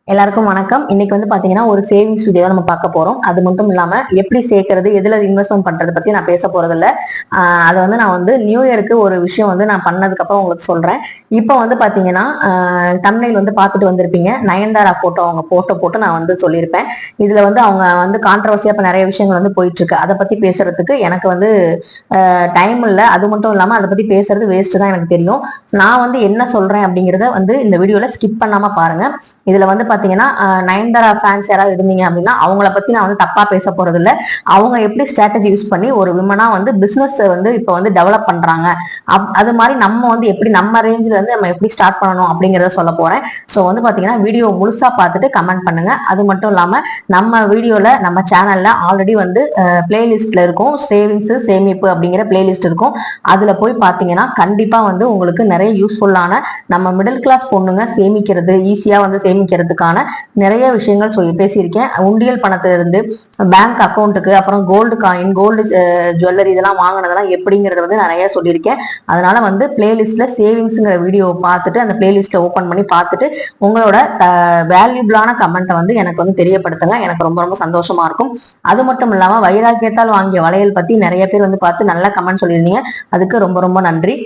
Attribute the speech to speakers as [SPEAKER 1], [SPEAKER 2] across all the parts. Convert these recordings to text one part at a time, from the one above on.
[SPEAKER 1] எல்லாருக்கும் வணக்கம். இன்னைக்கு வந்து பாத்தீங்கன்னா ஒரு சேவிங்ஸ் வீடியோ தான் நம்ம பார்க்க போறோம். அது மட்டும் இல்லாம எப்படி சேர்க்கறது, எதுல இன்வெஸ்ட்மெண்ட் பண்றதை பத்தி நான் பேச போறது இல்ல. அதை வந்து நான் வந்து நியூ இயருக்கு ஒரு விஷயம் வந்து நான் பண்ணதுக்கு அப்புறம் உங்களுக்கு சொல்றேன். இப்போ வந்து பாத்தீங்கன்னா தம்ப்நெயில் வந்து பார்த்துட்டு வந்திருப்பீங்க. நயன்தாரா போட்டோ அவங்க போட்டு நான் வந்து சொல்லியிருப்பேன். இதுல வந்து அவங்க வந்து கான்ட்ரவர்சியா இப்ப நிறைய விஷயங்கள் வந்து போயிட்டு இருக்கு. அதை பத்தி பேசுறதுக்கு எனக்கு வந்து டைம் இல்லை. அது மட்டும் இல்லாம அதை பத்தி பேசுறது வேஸ்ட் தான் எனக்கு தெரியும். நான் வந்து என்ன சொல்றேன் அப்படிங்கிறத வந்து இந்த வீடியோல ஸ்கிப் பண்ணாம பாருங்க. இதுல வந்து பாத்தீங்கன்னா நயன்தாரா ஃபேன்ஸ் யாராவது இருந்தீங்க அப்படின்னா அவங்கள பத்தி நான் வந்து தப்பா பேச போறது இல்ல. அவங்க எப்படி ஸ்ட்ராட்டஜி யூஸ் பண்ணி ஒரு விமனா வந்து பிசினஸ் வந்து இப்போ வந்து டெவலப் பண்றாங்க, அது மாதிரி நம்ம வந்து எப்படி நம்ம ரேஞ்சில இருந்து நம்ம எப்படி ஸ்டார்ட் பண்ணணும் அப்படிங்கறத சொல்ல போறேன். ஸோ வந்து பாத்தீங்கன்னா வீடியோ முழுசா பார்த்துட்டு கமெண்ட் பண்ணுங்க. அது மட்டும் இல்லாம நம்ம வீடியோல நம்ம சேனல்ல ஆல்ரெடி வந்து பிளேலிஸ்ட்ல இருக்கும், சேவிங்ஸ் சேமிப்பு அப்படிங்கிற பிளேலிஸ்ட் இருக்கும். அதுல போய் பாத்தீங்கன்னா கண்டிப்பா வந்து உங்களுக்கு நிறைய யூஸ்ஃபுல்லான நம்ம மிடில் கிளாஸ் பொண்ணுங்க சேமிக்கிறது ஈஸியா வந்து சேமிக்கிறதுக்கான நிறைய விஷயங்கள் பேசியிருக்கேன். உண்டியல் பணத்திலிருந்து பேங்க் அக்கௌண்ட்டுக்கு, அப்புறம் கோல்டு காயின், கோல்டு ஜுவல்லரி இதெல்லாம் வாங்கினதெல்லாம் எப்படிங்கறத வந்து நிறைய சொல்லியிருக்கேன். அதனால வந்து பிளேலிஸ்ட்ல சேவிங்ஸ்ங்கிற வீடியோ பார்த்துட்டு அந்த பிளேலிஸ்ட்ல ஓபன் பண்ணி பார்த்துட்டு உங்களோட வேல்யூபிளான கமெண்ட்டை வந்து எனக்கு வந்து தெரியப்படுத்துங்க. எனக்கு ரொம்ப ரொம்ப சந்தோஷமா இருக்கும். அது மட்டும் இல்லாம வைராக்கியத்தால் வாங்கிய வளையல் பத்தி நிறைய பேர் வந்து பார்த்து நல்ல கமெண்ட் சொல்லியிருந்தீங்க. அதுக்கு ரொம்ப ரொம்ப நன்றி.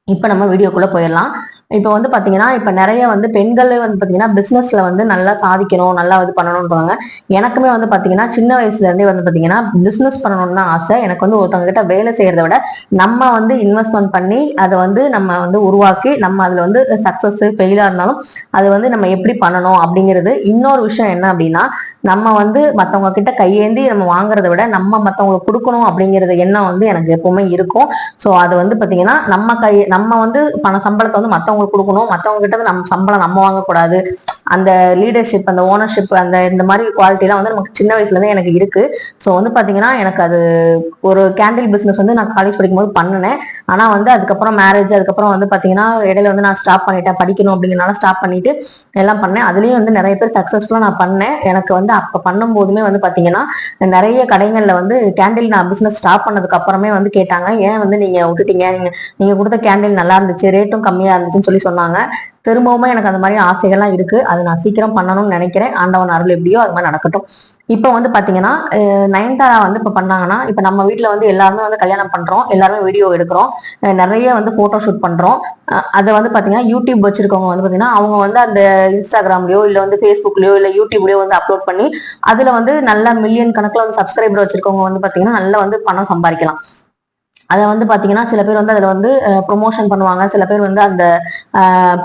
[SPEAKER 1] இப்ப நம்ம வீடியோக்குள்ள போயிடலாம். இப்போ வந்து பாத்தீங்கன்னா இப்ப நிறைய வந்து பெண்கள் வந்து பாத்தீங்கன்னா பிசினஸ்ல வந்து நல்லா சாதிக்கணும், நல்லா இது பண்ணணும்ன்றாங்க. எனக்குமே வந்து பாத்தீங்கன்னா சின்ன வயசுல இருந்தே வந்து பாத்தீங்கன்னா பிசினஸ் பண்ணணும்னு தான் ஆசை. எனக்கு வந்து ஒருத்தவங்க கிட்ட வேலை செய்யறதை விட நம்ம வந்து இன்வெஸ்ட்மெண்ட் பண்ணி அதை வந்து நம்ம வந்து உருவாக்கி நம்ம அதுல வந்து சக்சஸ் ஃபெயிலா இருந்தாலும் அது வந்து நம்ம எப்படி பண்ணணும் அப்படிங்கிறது. இன்னொரு விஷயம் என்ன அப்படின்னா, நம்ம வந்து மத்தவங்க கிட்ட கையேந்தி நம்ம வாங்குறதை விட நம்ம மத்தவங்களுக்கு கொடுக்கணும் அப்படிங்கிறது எண்ணம் வந்து எனக்கு எப்பவுமே இருக்கும். ஸோ அது வந்து பாத்தீங்கன்னா நம்ம வந்து சம்பளத்தை வந்து மத்தவங்களுக்கு கொடுக்கணும், மத்தவங்க கிட்ட நம்ம சம்பளம் நம்ம வாங்கக்கூடாது. அந்த லீடர்ஷிப், அந்த ஓனர்ஷிப், அந்த இந்த மாதிரி குவாலிட்டிலாம் வந்து நமக்கு சின்ன வயசுல இருந்தே எனக்கு இருக்கு. ஸோ வந்து பாத்தீங்கன்னா எனக்கு அது ஒரு கேண்டில் பிசினஸ் வந்து நான் காலேஜ் படிக்கும்போது பண்ணினேன். ஆனா வந்து அதுக்கப்புறம் மேரேஜ், அதுக்கப்புறம் வந்து பாத்தீங்கன்னா இடையில வந்து நான் ஸ்டாப் பண்ணிட்டேன், படிக்கணும் அப்படிங்கிறனால ஸ்டாப் பண்ணிட்டு எல்லாம் பண்ணேன். அதுலயும் வந்து நிறைய பேர் சக்சஸ்ஃபுல்லா நான் பண்ணேன். எனக்கு வந்து அப்ப பண்ணும் போதுமே வந்து பாத்தீங்கன்னா நிறைய கடைகள்ல வந்து கேண்டில் நான் பிசினஸ் ஸ்டாப் பண்ணதுக்கு அப்புறமே வந்து கேட்டாங்க, ஏன் வந்து நீங்க விட்டுட்டீங்க, நீங்க கொடுத்த கேண்டில் நல்லா இருந்துச்சு, ரேட்டும் கம்மியா இருந்துச்சுன்னு சொன்னாங்க. திரும்பவுமே எனக்கு அந்த மாதிரி ஆசைகள்லாம் இருக்கு. அது நான் சீக்கிரம் பண்ணணும்னு நினைக்கிறேன். ஆண்டவன் அருள் எப்படியோ அது மாதிரி நடக்கட்டும். இப்போ வந்து பாத்தீங்கன்னா நயன்தாரா வந்து இப்ப பண்ணாங்கன்னா, இப்ப நம்ம வீட்டுல வந்து எல்லாருமே வந்து கல்யாணம் பண்றோம், எல்லாருமே வீடியோ எடுக்கிறோம், நிறைய வந்து போட்டோ ஷூட் பண்றோம். அதை வந்து பாத்தீங்கன்னா யூடியூப் வச்சிருக்கவங்க வந்து பாத்தீங்கன்னா அவங்க வந்து அந்த இன்ஸ்டாகிராம்லயோ இல்ல வந்து ஃபேஸ்புக்லயோ இல்ல யூடியூப்லயோ வந்து அப்லோட் பண்ணி அதுல வந்து நல்ல மில்லியன் கணக்குல வந்து சப்ஸ்கிரைபர் வச்சிருக்கவங்க வந்து பாத்தீங்கன்னா நல்லா வந்து பணம் சம்பாதிக்கலாம். அதை வந்து பாத்தீங்கன்னா சில பேர் வந்து அதுல வந்து ப்ரொமோஷன் பண்ணுவாங்க, சில பேர் வந்து அந்த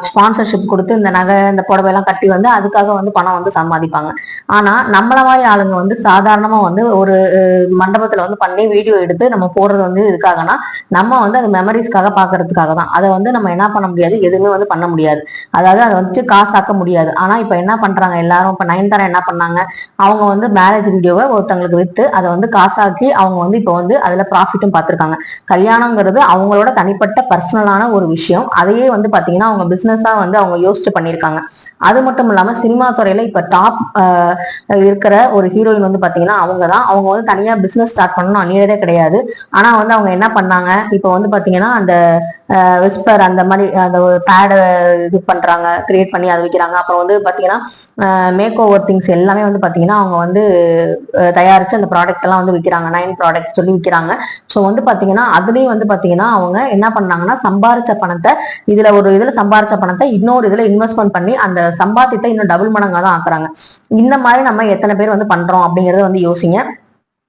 [SPEAKER 1] ஸ்பான்சர்ஷிப் கொடுத்து இந்த நகை இந்த புடவை எல்லாம் கட்டி வந்து அதுக்காக வந்து பணம் வந்து சம்பாதிப்பாங்க. ஆனா நம்மள மாதிரி ஆளுங்க வந்து சாதாரணமா வந்து ஒரு மண்டபத்துல வந்து பண்ணி வீடியோ எடுத்து நம்ம போடுறது வந்து இதுக்காகனா நம்ம வந்து அது மெமரிஸ்க்காக பாக்குறதுக்காக தான். அதை வந்து நம்ம என்ன பண்ண முடியாது, எதுவுமே வந்து பண்ண முடியாது. அதாவது அதை வந்து காசாக்க முடியாது. ஆனா இப்ப என்ன பண்றாங்க எல்லாரும், இப்ப நயன்தாரா என்ன பண்ணாங்க, அவங்க வந்து மேரேஜ் வீடியோவை ஒருத்தவங்களுக்கு வித்து அதை வந்து காசாக்கி அவங்க வந்து இப்ப வந்து அதுல ப்ராஃபிட்டும் பார்த்திருக்காங்க. கல்யாணங்கிறது அவங்களோட தனிப்பட்ட பர்சனலான ஒரு விஷயம். அதையே வந்து பாத்தீங்கன்னா அவங்க பிசினஸா வந்து அவங்க யோசிச்சு பண்ணியிருக்காங்க. அது மட்டும் இல்லாம சினிமா துறையில இப்ப டாப் இருக்கிற ஒரு ஹீரோயின் வந்து பாத்தீங்கன்னா அவங்கதான். அவங்க வந்து தனியா பிசினஸ் ஸ்டார்ட் பண்ணணும் அந்நியதே கிடையாது. ஆனா வந்து அவங்க என்ன பண்ணாங்க, இப்ப வந்து பாத்தீங்கன்னா அந்த விஸ்பர் அந்த மாதிரி அந்த பேடை இது பண்றாங்க, கிரியேட் பண்ணி அதை விற்கிறாங்க. அப்புறம் வந்து பாத்தீங்கன்னா மேக் ஓவர் திங்ஸ் எல்லாமே வந்து பாத்தீங்கன்னா அவங்க வந்து தயாரிச்சு அந்த ப்ராடக்ட் எல்லாம் வந்து விற்கிறாங்க, 9 ப்ராடக்ட் சொல்லி விற்கிறாங்க. ஸோ வந்து பாத்தீங்கன்னா அதுலயும் வந்து பாத்தீங்கன்னா அவங்க என்ன பண்ணாங்கன்னா சம்பாரிச்ச பணத்தை இதுல சம்பாரிச்ச பணத்தை இன்னொரு இதுல இன்வெஸ்ட்மெண்ட் பண்ணி அந்த சம்பாத்தியத்தை இன்னும் டபுள் மடங்கா தான் ஆக்குறாங்க. இந்த மாதிரி நம்ம எத்தனை பேர் வந்து பண்றோம் அப்படிங்கறத வந்து யோசிங்க.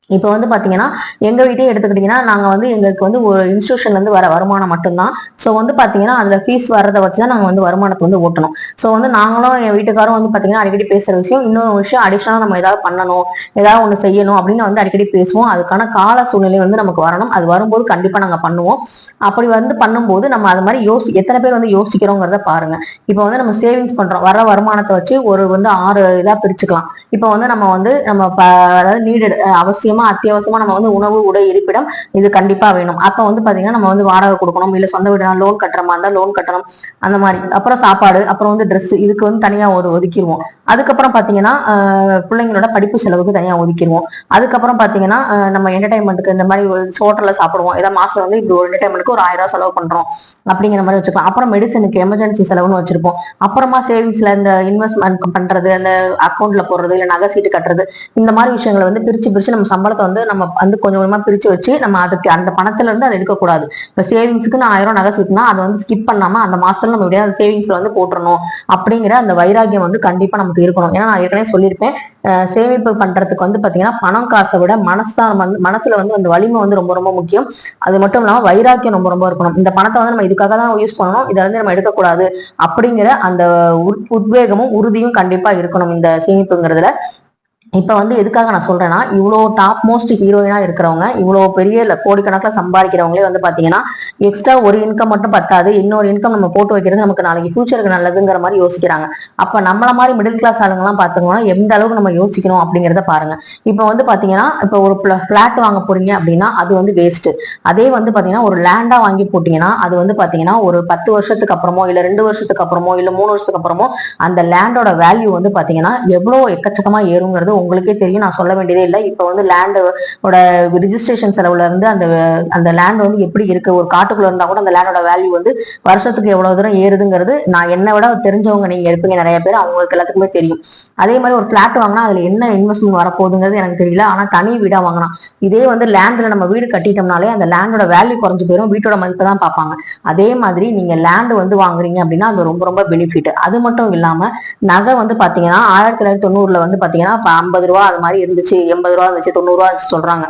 [SPEAKER 1] இப்போ வந்து பாத்தீங்கன்னா எங்க வீட்டையே எடுத்துக்கிட்டீங்கன்னா நாங்க வந்து எங்களுக்கு வந்து ஒரு இன்ஸ்டியூஷன்ல இருந்து வர வருமானம் மட்டும்தான். ஸோ வந்து பாத்தீங்கன்னா அதுல ஃபீஸ் வர்றதை வச்சுதான் நாங்க வந்து வருமானத்தை வந்து ஓட்டணும். ஸோ வந்து நாங்களும் என் வீட்டுக்காரும் வந்து பாத்தீங்கன்னா அடிக்கடி பேசுற விஷயம், இன்னொரு விஷயம் அடிஷனலா நம்ம ஏதாவது பண்ணணும், ஏதாவது ஒண்ணு செய்யணும் அப்படின்னு வந்து அடிக்கடி பேசுவோம். அதுக்கான கால சூழ்நிலை வந்து நமக்கு வரணும். அது வரும்போது கண்டிப்பா நாங்க பண்ணுவோம். அப்படி வந்து பண்ணும்போது நம்ம அது மாதிரி எத்தனை பேர் வந்து யோசிக்கிறோங்கிறத பாருங்க. இப்போ வந்து நம்ம சேவிங்ஸ் பண்றோம், வர வருமானத்தை வச்சு ஒரு வந்து 6 இதா பிரிச்சுக்கலாம். இப்போ வந்து நம்ம அதாவது நீடட் அவசியம் அவசியமா அத்தியாவசியமா நம்ம வந்து உணவு, உடை, இருப்பிடம் இது கண்டிப்பா வேணும். அப்ப வந்து பாத்தீங்கன்னா நம்ம வந்து வாடகை கொடுக்கணும், இல்ல சொந்த வீடு லோன் கட்டுற மாதிரி இருந்தா லோன் கட்டணும், அந்த மாதிரி. அப்புறம் சாப்பாடு, அப்புறம் வந்து ட்ரெஸ், இதுக்கு வந்து தனியா ஒதுக்கிடுவோம். அதுக்கப்புறம் பாத்தீங்கன்னா பிள்ளைங்களோட படிப்பு செலவுக்கு தனியா ஒதுக்கிடுவோம். அதுக்கப்புறம் பாத்தீங்கன்னா நம்ம என்டர்டைன்மெண்ட்டுக்கு இந்த மாதிரி ஹோட்டல்ல சாப்பிடுவோம், ஏதாவது மாசம் வந்து இப்படி ஒரு என்டர்டைன்மெண்ட்டுக்கு ஒரு 1000 ரூபாய் செலவு பண்றோம் அப்படிங்கிற மாதிரி வச்சுக்கலாம். அப்புறம் மெடிசனுக்கு எமர்ஜென்சி செலவுன்னு வச்சிருப்போம். அப்புறமா சேவிங்ஸ்ல இந்த இன்வெஸ்ட்மெண்ட் பண்றது, அந்த அக்கௌண்ட்ல போடுறது, இல்ல நகை சீட்டு கட்டுறது, இந்த மாதிரி விஷயங்களை வந்து பிரிச்சு நம்ம சம்பளத்தை வந்து நம்ம வந்து கொஞ்சம் கொஞ்சமா பிரிச்சு வச்சு நம்ம அதுக்கு அந்த பணத்துல இருந்து அதை எடுக்கக்கூடாது. இப்ப சேவிங்ஸ்க்கு நான் 1000 நகை சீட்டுனா அதை வந்து ஸ்கிப் பண்ணாம அந்த மாசத்துல நம்ம எப்படியாவது சேவிங்ஸ்ல வந்து போட்டுறணும் அப்படிங்கிற அந்த வைராகியம் வந்து கண்டிப்பா நமக்கு இருக்கணும். ஏன்னா நான் ஏற்கனவே சொல்லியிருப்பேன், சேமிப்பு பண்றதுக்கு வந்து பாத்தீங்கன்னா பணம் காசை விட மனசுதான் வந்து மனசுல வந்து அந்த வலிமை வந்து ரொம்ப ரொம்ப முக்கியம். அது மட்டும் இல்லாம வைராக்கியம் ரொம்ப ரொம்ப இருக்கணும். இந்த பணத்தை வந்து நம்ம இதுக்காக தான் யூஸ் பண்ணணும், இதை வந்து நம்ம எடுக்கக்கூடாது அப்படிங்கிற அந்த உத்வேகமும் உறுதியும் கண்டிப்பா இருக்கணும் இந்த சேமிப்புங்கிறதுல. இப்ப வந்து எதுக்காக நான் சொல்றேன்னா, இவ்வளவு டாப் மோஸ்ட் ஹீரோயினா இருக்கிறவங்க, இவ்வளவு பெரிய கோடிக்கணக்கில் சம்பாதிக்கிறவங்களே வந்து பாத்தீங்கன்னா எக்ஸ்ட்ரா ஒரு இன்கம் மட்டும் பத்தாது, இன்னொரு இன்கம் நம்ம போட்டு வைக்கிறது நமக்கு நாளைக்கு ஃபியூச்சருக்கு நல்லதுங்கிற மாதிரி யோசிக்கிறாங்க. அப்ப நம்மள மாதிரி மிடில் கிளாஸ் ஆளுங்க எல்லாம் பாத்தீங்கன்னா எந்த அளவுக்கு நம்ம யோசிக்கணும் அப்படிங்கிறத பாருங்க. இப்ப வந்து பாத்தீங்கன்னா இப்ப ஒரு பிளாட் வாங்க போறீங்க அப்படின்னா அது வந்து வேஸ்ட். அதே வந்து பாத்தீங்கன்னா ஒரு லேண்டா வாங்கி போட்டீங்கன்னா அது வந்து பாத்தீங்கன்னா ஒரு 10 வருஷத்துக்கு அப்புறமோ, இல்ல 2 வருஷத்துக்கு அப்புறமோ, இல்ல 3 வருஷத்துக்கு அப்புறமோ அந்த லேண்டோட வேல்யூ வந்து பாத்தீங்கன்னா எவ்வளவு எக்கச்சக்கமா ஏறுங்கிறது உங்களுக்கே தெரியும், நான் சொல்ல வேண்டியதே இல்லை. இப்ப வந்து லேண்டோட ரிஜிஸ்ட்ரேஷன் செலவுல இருந்து அந்த அந்த லேண்ட் வந்து எப்படி இருக்கு, ஒரு காட்டுக்குள்ள இருந்தா கூட அந்த லேண்டோட வேல்யூ வந்து வருஷத்துக்கு எவ்வளவு தூரம் ஏறுதுங்கிறது நான் என்னை விட தெரிஞ்சவங்க நீங்க இருப்பீங்க நிறைய பேர், அவங்களுக்கு எல்லாத்துக்குமே தெரியும். அதே மாதிரி ஒரு பிளாட் வாங்கினா அதுல என்ன இன்வெஸ்ட்மெண்ட் வரப்போகுதுங்கிறது எனக்கு தெரியல, ஆனா தனி வீடா வாங்கினா இதே வந்து லேண்ட்ல நம்ம வீடு கட்டிட்டோம்னாலே அந்த லேண்டோட வேல்யூ குறைஞ்சு போயிடும், வீட்டோட மதிப்பை தான் பார்ப்பாங்க. அதே மாதிரி நீங்க லேண்ட் வந்து வாங்குறீங்க அப்படின்னா அது ரொம்ப ரொம்ப பெனிஃபிட். அது மட்டும் இல்லாம நகை வந்து பாத்தீங்கன்னா 1990 வந்து பாத்தீங்கன்னா 50 ரூபா அது மாதிரி இருந்துச்சு, 80 ரூபா இருந்துச்சு, 90 ரூபா சொல்றாங்க.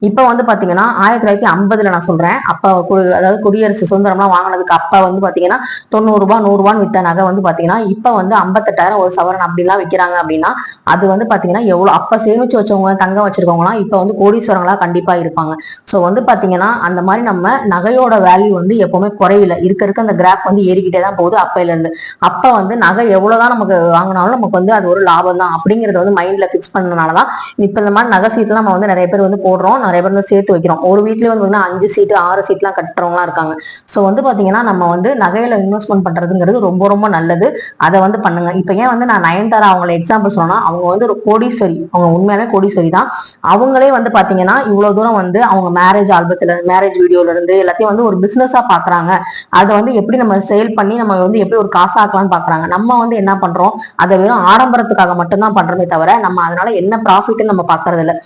[SPEAKER 1] இப்ப வந்து பாத்தீங்கன்னா 1950 நான் சொல்றேன், அப்ப அதாவது குடியரசு சுதந்திரம்லாம் வாங்கினதுக்கு அப்ப வந்து பாத்தீங்கன்னா 90 ரூபாய் 100 ரூபான்னு வித்த நகை வந்து பாத்தீங்கன்னா இப்ப வந்து 58,000 ஒரு சவரன் அப்படிலாம் விற்கிறாங்க. அப்படின்னா அது வந்து பாத்தீங்கன்னா எவ்வளவு அப்ப சேமிச்சு வச்சவங்க, தங்கம் வச்சிருக்கவங்கலாம் இப்ப வந்து கோடீஸ்வரங்களா கண்டிப்பா இருப்பாங்க. சோ வந்து பாத்தீங்கன்னா அந்த மாதிரி நம்ம நகையோட வேல்யூ வந்து எப்பவுமே குறையில இருக்க அந்த கிராஃப் வந்து ஏறிக்கிட்டே தான் போகுது அப்பையில இருந்து. அப்ப வந்து நகை எவ்வளவுதான் நமக்கு வாங்கினாலும் நமக்கு வந்து அது ஒரு லாபம் தான் அப்படிங்கறத வந்து மைண்ட்ல பிக்ஸ் பண்ணனாலதான் இப்ப இந்த மாதிரி நகை சீட்லாம் நம்ம வந்து நிறைய பேர் வந்து போடுறோம், நிறைய பேர் வந்து சேர்த்து வைக்கிறோம். ஒரு வீட்லயே வந்து 5 சீட்டு 6 சீட்லாம் கட்டுறவங்களா இருக்காங்க. சோ வந்து பாத்தீங்கன்னா நம்ம வந்து நகையில இன்வெஸ்ட்மெண்ட் பண்றதுங்கிறது ரொம்ப ரொம்ப நல்லது. அதை வந்து பண்ணுங்க. இப்ப ஏன் வந்து நான் நயன்தாரா அவங்களை எக்ஸாம்பிள் சொன்னா, அவங்க வந்து ஒரு கோடீஸ்வரி, அவங்க உண்மையாவே கோடீஸ்வரி தான். அவங்களே வந்து பாத்தீங்கன்னா இவ்வளவு தூரம் வந்து அவங்க மேரேஜ் ஆல்பத்துல மேரேஜ் வீடியோல இருந்து எல்லாத்தையும் வந்து ஒரு பிசினஸா பாக்குறாங்க. அதை வந்து எப்படி நம்ம சேல் பண்ணி நம்ம வந்து எப்படி ஒரு காசாக்கலாம்னு பாக்குறாங்க. நம்ம வந்து என்ன பண்றோம், அதை வெறும் ஆடம்பரத்துக்காக மட்டும்தான் பண்றோமே தவிர நம்ம அதனால என்ன ப்ராஃபிட்னு நம்ம பாக்குறது இல்லை.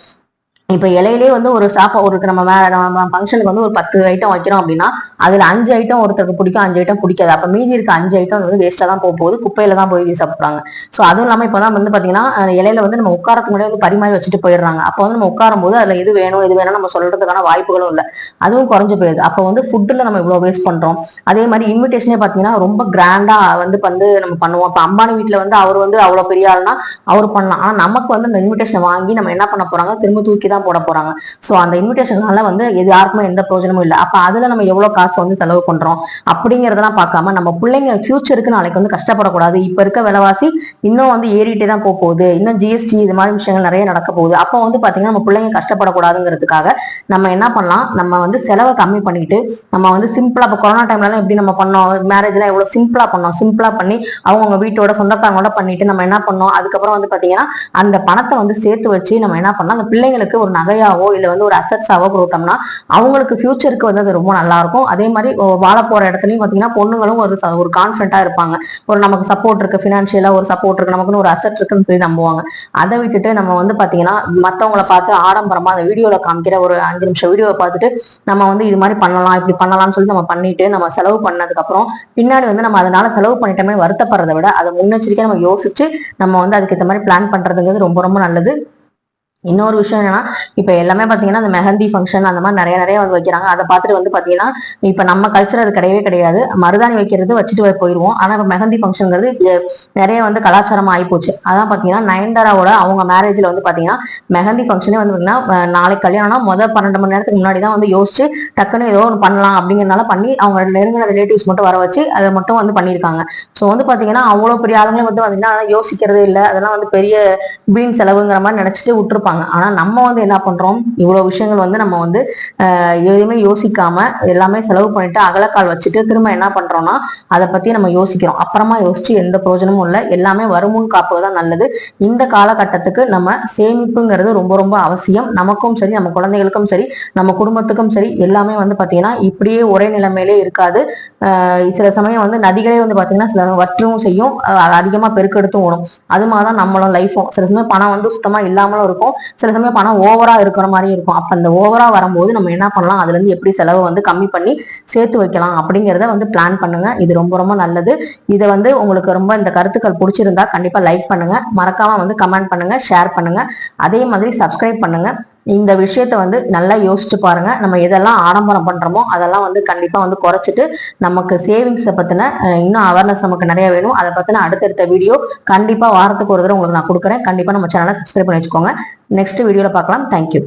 [SPEAKER 1] இப்ப இலையிலே வந்து ஒரு ஒரு நம்ம ஃபங்க்ஷனுக்கு வந்து ஒரு 10 ஐட்டம் வைக்கிறோம் அப்படின்னா அதுல 5 ஐட்டம் ஒருத்தருக்கு பிடிக்கும், 5 ஐட்டம் பிடிக்காது. அப்ப மீதி இருக்க 5 ஐட்டம் வந்து வேஸ்டா தான் போகுது, குப்பையில தான் போய் சாப்பிடுறாங்க. சோ அதுவும் இல்லாம இப்பதான் வந்து பாத்தீங்கன்னா இலையில வந்து நம்ம உட்காரத்துக்கு முன்னாடி வந்து பரிமாறி வச்சுட்டு போயிடுறாங்க. அப்ப வந்து நம்ம உட்காரும் போது அதுல எது வேணும் எது வேணும் நம்ம சொல்றதுக்கான வாய்ப்புகளும் இல்லை, அதுவும் குறைஞ்சு போயிடுது. அப்ப வந்து ஃபுட்ல நம்ம இவ்வளவு வேஸ்ட் பண்றோம். அதே மாதிரி இன்விடேஷனே பாத்தீங்கன்னா ரொம்ப கிராண்டா வந்து நம்ம பண்ணுவோம். இப்ப அம்பானி வீட்டுல வந்து அவர் வந்து அவ்வளவு பெரிய ஆளுனா அவர் பண்ணலாம், ஆனா நமக்கு வந்து அந்த இன்விடேஷனை வாங்கி நம்ம என்ன பண்ண போறாங்க, திரும்ப தூக்கி தான் போட போறாங்க. சோ அந்த இன்விடேஷனால வந்து இது யாருக்குமே எந்த பிரயோஜனமும் இல்லை. அப்ப அதுல நம்ம எவ்வளவு காசு வந்து செலவு பண்றோம் அப்படிங்கறதெல்லாம் பார்க்காம நம்ம பிள்ளைங்க ஃபியூச்சருக்கு நாளைக்கு வந்து கஷ்டப்படக்கூடாது. இப்ப இருக்க விலைவாசி இன்னும் வந்து ஏறிட்டே தான் போகுது, இன்னும் ஜிஎஸ்டி இது மாதிரி விஷயங்கள் நிறைய நடக்க போகுது. அப்ப வந்து பாத்தீங்கன்னா நம்ம பிள்ளைங்க கஷ்டப்படக்கூடாதுங்கிறதுக்காக நம்ம என்ன பண்ணலாம், நம்ம வந்து செலவை கம்மி பண்ணிட்டு நம்ம வந்து சிம்பிளா இப்ப கொரோனா டைம்ல எப்படி நம்ம பண்ணோம், மேரேஜ் எல்லாம் எவ்வளவு சிம்பிளா பண்ணோம், சிம்பிளா பண்ணி அவங்க வீட்டோட சொந்தக்காரங்களோட பண்ணிட்டு நம்ம என்ன பண்ணோம், அதுக்கப்புறம் வந்து பாத்தீங்கன்னா அந்த பணத்தை வந்து சேர்த்து வச்சு நம்ம என்ன பண்ணலாம், அந்த பிள்ளைங்களுக்கு ஒரு நகையாவோ இல்ல வந்து ஒரு அசட்ஸாவோ கொடுத்தோம்னா அவங்களுக்கு ஃபியூச்சருக்கு வந்து அது ரொம்ப நல்லா இருக்கும். அதே மாதிரி வாழ போற இடத்துலயும் பாத்தீங்கன்னா பொண்ணுங்களும் ஒரு கான்பிடண்டா இருப்பாங்க, ஒரு நமக்கு சப்போர்ட் இருக்கு, பினான்சியலா ஒரு சப்போர்ட் இருக்கு, நமக்குன்னு ஒரு அசட் இருக்குன்னு சொல்லி நம்புவாங்க. அதை விட்டுட்டு நம்ம வந்து பாத்தீங்கன்னா மத்தவங்களை பார்த்து ஆடம்பரமா அந்த வீடியோல காமிக்கிற ஒரு 5 நிமிஷம் வீடியோவை பார்த்துட்டு நம்ம வந்து இது மாதிரி பண்ணலாம் இப்படி பண்ணலாம்னு சொல்லி நம்ம பண்ணிட்டு நம்ம செலவு பண்ணதுக்கு அப்புறம் பின்னாடி வந்து நம்ம அதனால செலவு பண்ணிட்டோமே வருத்தப்படுறதை விட அதை முன்னெச்சரிக்கை நம்ம யோசிச்சு நம்ம வந்து அதுக்கு ஏற்ற மாதிரி பிளான் பண்றதுங்கிறது ரொம்ப ரொம்ப நல்லது. இன்னொரு விஷயம் என்னன்னா, இப்ப எல்லாமே பாத்தீங்கன்னா அந்த மெஹந்தி ஃபங்க்ஷன் அந்த மாதிரி நிறைய வந்து வைக்கிறாங்க. அதை பார்த்துட்டு வந்து பாத்தீங்கன்னா இப்ப நம்ம கல்ச்சர் அது கிடையவே கிடையாது. மருதாணி வைக்கிறது வச்சுட்டு போயிடுவோம், ஆனா இப்ப மெஹந்தி ஃபங்க்ஷன்ங்கிறது நிறைய வந்து கலாச்சாரமா ஆயிப்போச்சு. அதான் பாத்தீங்கன்னா நயன்தாராவோட அவங்க மேரேஜ்ல வந்து பாத்தீங்கன்னா மெஹந்தி ஃபங்க்ஷனே வந்து நாளைக்கு கல்யாணம்னா 12 மணி நேரத்துக்கு முன்னாடி தான் வந்து யோசிச்சு டக்குன்னு ஏதோ ஒன்று பண்ணலாம் அப்படிங்கிறனால பண்ணி அவங்க நெருங்கின ரிலேட்டிவ்ஸ் மட்டும் வர வச்சு அதை மட்டும் வந்து பண்ணியிருக்காங்க. ஸோ வந்து பாத்தீங்கன்னா அவ்வளவு பெரிய ஆளுங்களே வந்து பாத்தீங்கன்னா யோசிக்கிறதே இல்லை, அதெல்லாம் வந்து பெரிய வீண் செலவுங்கிற மாதிரி நினைச்சிட்டு விட்டுருப்பாங்க. இருப்பாங்க. ஆனா நம்ம வந்து என்ன பண்றோம், இவ்வளவு விஷயங்கள் வந்து நம்ம வந்து எதுவுமே யோசிக்காம எல்லாமே செலவு பண்ணிட்டு அகலக்கால் வச்சுட்டு திரும்ப என்ன பண்றோம்னா அதை பத்தி நம்ம யோசிக்கிறோம். அப்புறமா யோசிச்சு எந்த பிரயோஜனமும் இல்லை. எல்லாமே வருமுன் காப்பதுதான் நல்லது. இந்த காலகட்டத்துக்கு நம்ம சேமிப்புங்கிறது ரொம்ப ரொம்ப அவசியம். நமக்கும் சரி, நம்ம குழந்தைகளுக்கும் சரி, நம்ம குடும்பத்துக்கும் சரி, எல்லாமே வந்து பாத்தீங்கன்னா இப்படியே ஒரே நிலைமையிலே இருக்காது. சில சமயம் வந்து நதிகளே வந்து பாத்தீங்கன்னா சில வற்றவும் செய்யும், அதிகமா பெருக்கெடுத்தும் ஓடும். அது மாதிரிதான் நம்மளும் லைஃபும். சில சமயம் பணம் வந்து சுத்தமா இல்லாமலும் இருக்கும், சில சமயம் பணம் ஓவரா இருக்கிற மாதிரி இருக்கும். அப்ப அந்த ஓவரா வரும்போது நம்ம என்ன பண்ணலாம், அதுல இருந்து எப்படி செலவை வந்து கம்மி பண்ணி சேர்த்து வைக்கலாம் அப்படிங்கிறத வந்து பிளான் பண்ணுங்க. இது ரொம்ப ரொம்ப நல்லது. இதை வந்து உங்களுக்கு ரொம்ப இந்த கருத்துக்கள் பிடிச்சிருந்தா கண்டிப்பா லைக் பண்ணுங்க, மறக்காம வந்து கமெண்ட் பண்ணுங்க, ஷேர் பண்ணுங்க, அதே மாதிரி சப்ஸ்கிரைப் பண்ணுங்க. இந்த விஷயத்த வந்து நல்லா யோசிச்சு பாருங்க. நம்ம எதெல்லாம் ஆடம்பரம் பண்றோமோ அதெல்லாம் வந்து கண்டிப்பா வந்து குறைச்சிட்டு நமக்கு சேவிங்ஸை பத்தின இன்னும் அவேர்னஸ் நமக்கு நிறைய வேணும். அதை பத்தின அடுத்தடுத்த வீடியோ கண்டிப்பா வாரத்துக்கு ஒரு தடவை உங்களுக்கு நான் கொடுக்குறேன். கண்டிப்பா நம்ம சேனலை சப்ஸ்கிரைப் பண்ணி வச்சுக்கோங்க. நெக்ஸ்ட் வீடியோல பார்க்கலாம். தேங்க்யூ.